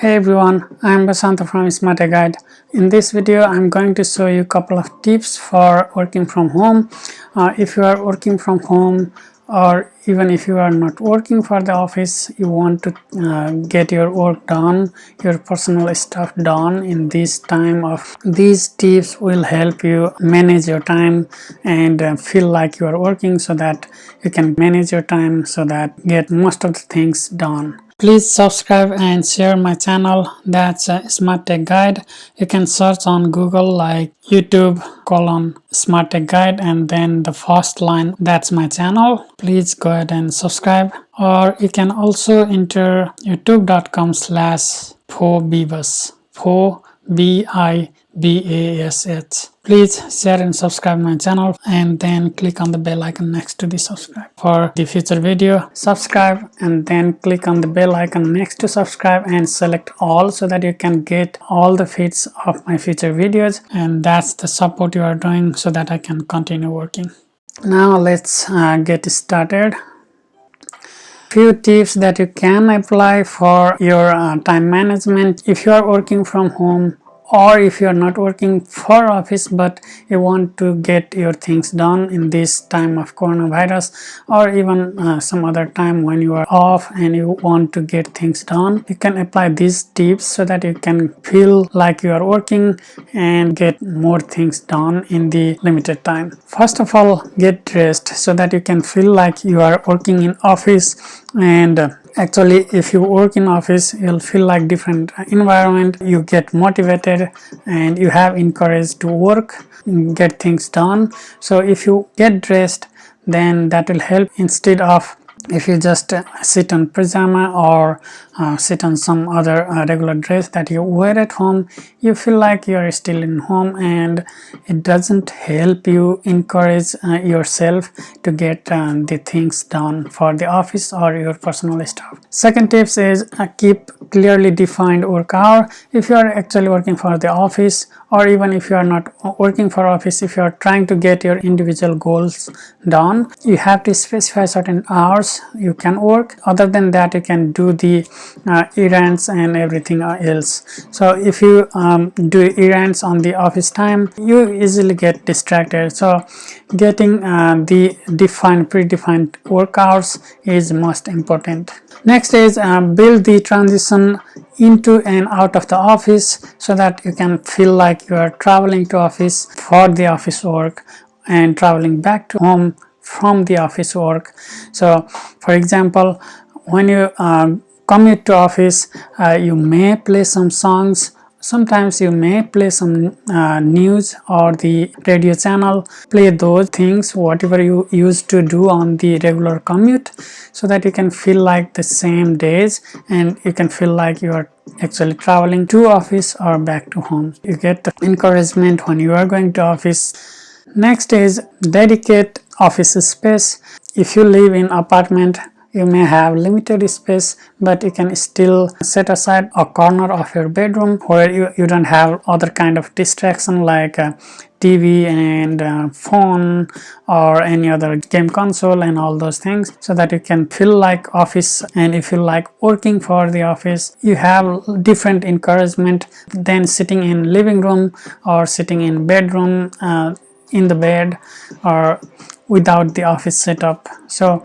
Hey everyone, I'm Basanta from Smart Guide. In this video, I'm going to show you a couple of tips for working from home. If you are working from home, or even if you are not working for the office, you want to get your work done, your personal stuff done in this time of these tips will help you manage your time and feel like you are working, so that you can manage your time so that get most of the things done. Please subscribe and share my channel. That's Smart Tech Guide. You can search on Google like YouTube Smart Tech Guide and then the first line, that's my channel. Please go ahead and subscribe, or you can also enter youtube.com/PhoBibash. BIBASH. Please share and subscribe my channel and then click on the bell icon next to the subscribe for the future video. Subscribe and then click on the bell icon next to subscribe and select all, so that you can get all the feeds of my future videos, and that's the support you are doing so that I can continue working. Now let's get started. Few tips that you can apply for your time management if you are working from home, or if you are not working for office but you want to get your things done in this time of coronavirus, or even some other time when you are off and you want to get things done. You can apply these tips so that you can feel like you are working and get more things done in the limited time. First of all, get dressed so that you can feel like you are working in office. And actually, if you work in office, you'll feel like different environment. You get motivated and you have encouraged to work, get things done. So if you get dressed, then that will help, instead of if you just sit on pajama or sit on some other regular dress that you wear at home. You feel like you are still in home, and it doesn't help you encourage yourself to get the things done for the office or your personal stuff. Second tips is keep clearly defined work hour. If you are actually working for the office, or even if you are not working for office, if you are trying to get your individual goals done, you have to specify certain hours you can work. Other than that, you can do the errands and everything else. So if you do errands on the office time, you easily get distracted. So getting the predefined work hours is most important. Next is build the transition into and out of the office, so that you can feel like you are traveling to office for the office work and traveling back to home from the office work. So for example, when you commute to office, you may play some songs. Sometimes you may play some news or the radio channel. Play those things, whatever you used to do on the regular commute, so that you can feel like the same days, and you can feel like you are actually traveling to office or back to home. You get the encouragement when you are going to office. Next is dedicate office space. If you live in apartment, you may have limited space, but you can still set aside a corner of your bedroom where you don't have other kind of distraction like TV and phone or any other game console and all those things, so that you can feel like office, and if you like working for the office, you have different encouragement than sitting in living room or sitting in bedroom in the bed or without the office setup. So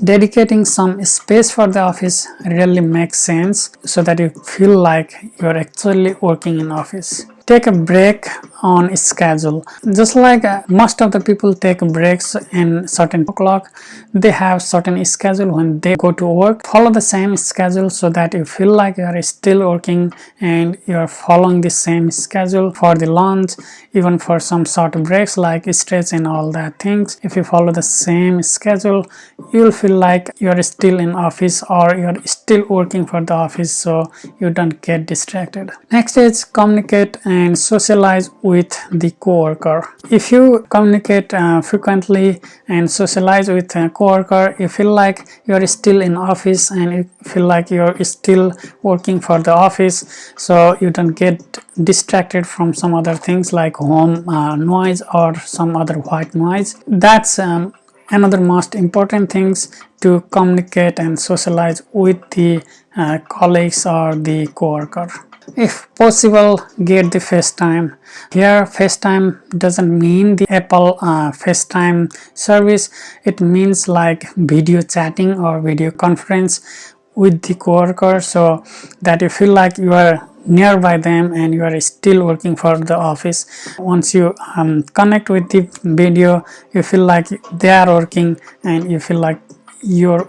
dedicating some space for the office really makes sense, so that you feel like you're actually working in office. Take a break on schedule. Just like most of the people take breaks in certain o'clock, they have certain schedule when they go to work. Follow the same schedule so that you feel like you are still working, and you are following the same schedule for the lunch, even for some short breaks like stretch and all that things. If you follow the same schedule, you'll feel like you are still in office, or you are still working for the office, so you don't get distracted. Next is communicate and socialize with the coworker. If you communicate frequently and socialize with a coworker, you feel like you are still in office, and you feel like you are still working for the office, so you don't get distracted from some other things like home noise or some other white noise. That's another most important things to communicate and socialize with the colleagues or the coworker. If possible, get the FaceTime. Here FaceTime doesn't mean the Apple FaceTime service. It means like video chatting or video conference with the coworker, so that you feel like you are nearby them and you are still working for the office. Once you connect with the video, you feel like they are working and you feel like you're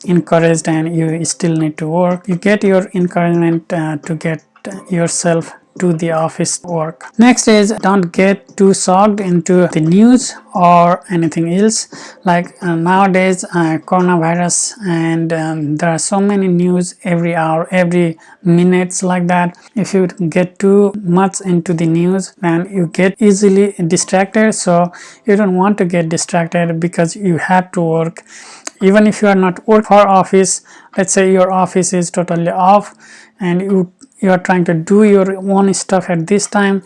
encouraged and you still need to work. You get your encouragement to get yourself to the office work. Next is, don't get too sucked into the news or anything else. Like nowadays coronavirus, and there are so many news every hour, every minutes, like that. If you get too much into the news, then you get easily distracted. So you don't want to get distracted because you have to work. Even if you are not work for office, let's say your office is totally off and you are trying to do your own stuff at this time,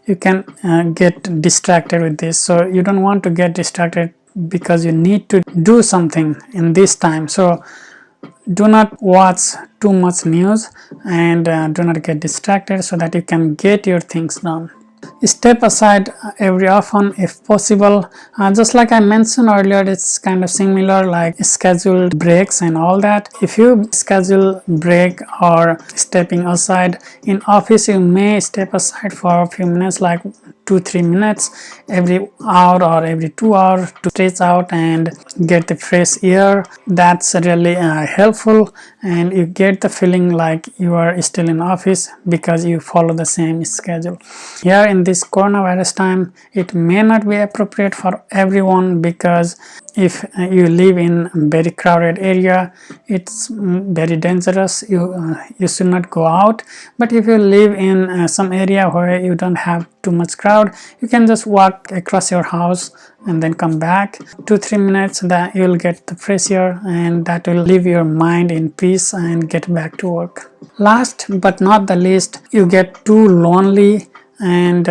you can get distracted with this. So you don't want to get distracted because you need to do something in this time. So do not watch too much news and do not get distracted, so that you can get your things done. Step aside every often if possible. Just like I mentioned earlier, it's kind of similar like scheduled breaks and all that. If you schedule break or stepping aside in office, you may step aside for a few minutes, like 2-3 minutes every hour or every 2 hours, to stretch out and get the fresh air. That's really helpful, and you get the feeling like you are still in office because you follow the same schedule. Here in this coronavirus time, it may not be appropriate for everyone, because if you live in a very crowded area, it's very dangerous. You should not go out. But if you live in some area where you don't have too much crowd, you can just walk across your house and then come back 2-3 minutes, that you'll get the fresh air, and that will leave your mind in peace and get back to work. Last but not the least, you get too lonely and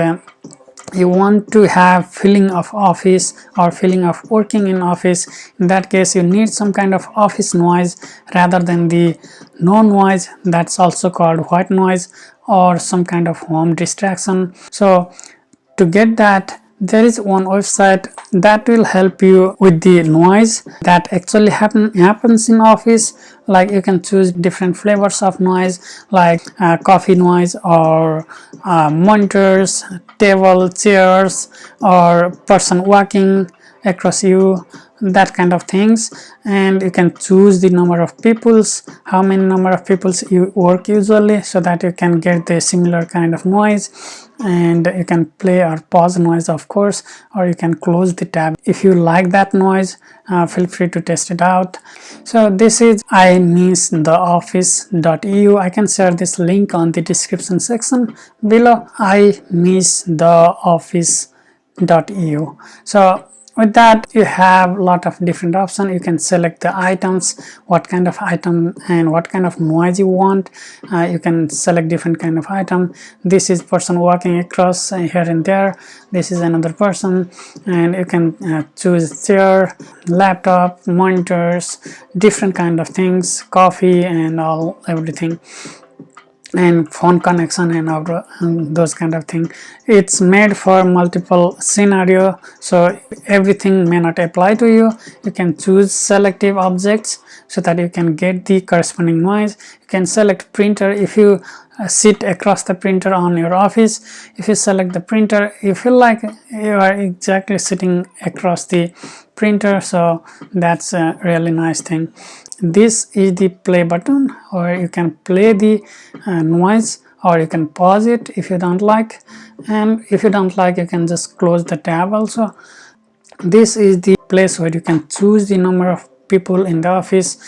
you want to have feeling of office or feeling of working in office. In that case, you need some kind of office noise rather than the no noise, that's also called white noise, or some kind of home distraction. So to get that, there is one website that will help you with the noise that actually happens in office. Like you can choose different flavors of noise, like coffee noise, or monitors, table, chairs, or person walking across you, that kind of things. And you can choose the number of peoples, how many number of peoples you work usually, so that you can get the similar kind of noise. And you can play or pause noise, of course, or you can close the tab. If you like that noise, feel free to test it out. So this is imisstheoffice.eu. I can share this link on the description section below, imisstheoffice.eu. So with that, you have a lot of different options. You can select the items, what kind of item and what kind of noise you want. You can select different kind of item. This is person walking across here and there. This is another person, and you can choose chair, laptop, monitors, different kind of things, coffee and everything, and phone connection and those kind of thing. It's made for multiple scenario, so everything may not apply to you. You can choose selective objects so that you can get the corresponding noise. You can select printer. If you sit across the printer on your office, if you select the printer, you feel like you are exactly sitting across the printer, so that's a really nice thing. This is the play button, or you can play the noise, or you can pause it if you don't like, and if you don't like, you can just close the tab also. This is the place where you can choose the number of people in the office,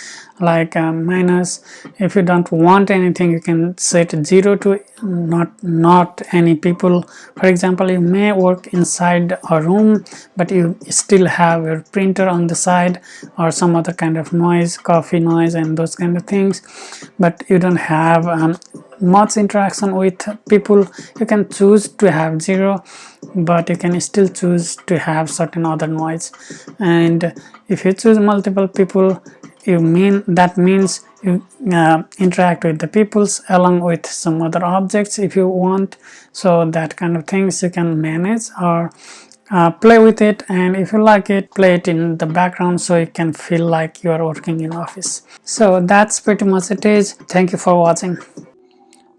like minus. If you don't want anything, you can set 0 to not any people. For example, you may work inside a room, but you still have your printer on the side, or some other kind of noise, coffee noise and those kind of things, but you don't have much interaction with people. You can choose to have 0, but you can still choose to have certain other noise. And if you choose multiple people, that means you interact with the peoples along with some other objects if you want. So that kind of things you can manage or play with it, and if you like it, play it in the background so it can feel like you are working in office. So that's pretty much it is. Thank you for watching.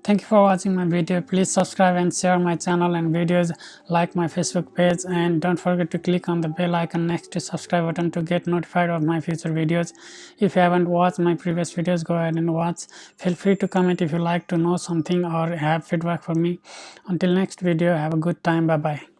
Thank you for watching my video. Please subscribe and share my channel and videos, like my Facebook page, and don't forget to click on the bell icon next to subscribe button to get notified of my future videos. If you haven't watched my previous videos, go ahead and watch. Feel free to comment if you like to know something or have feedback for me. Until next video, have a good time. Bye bye.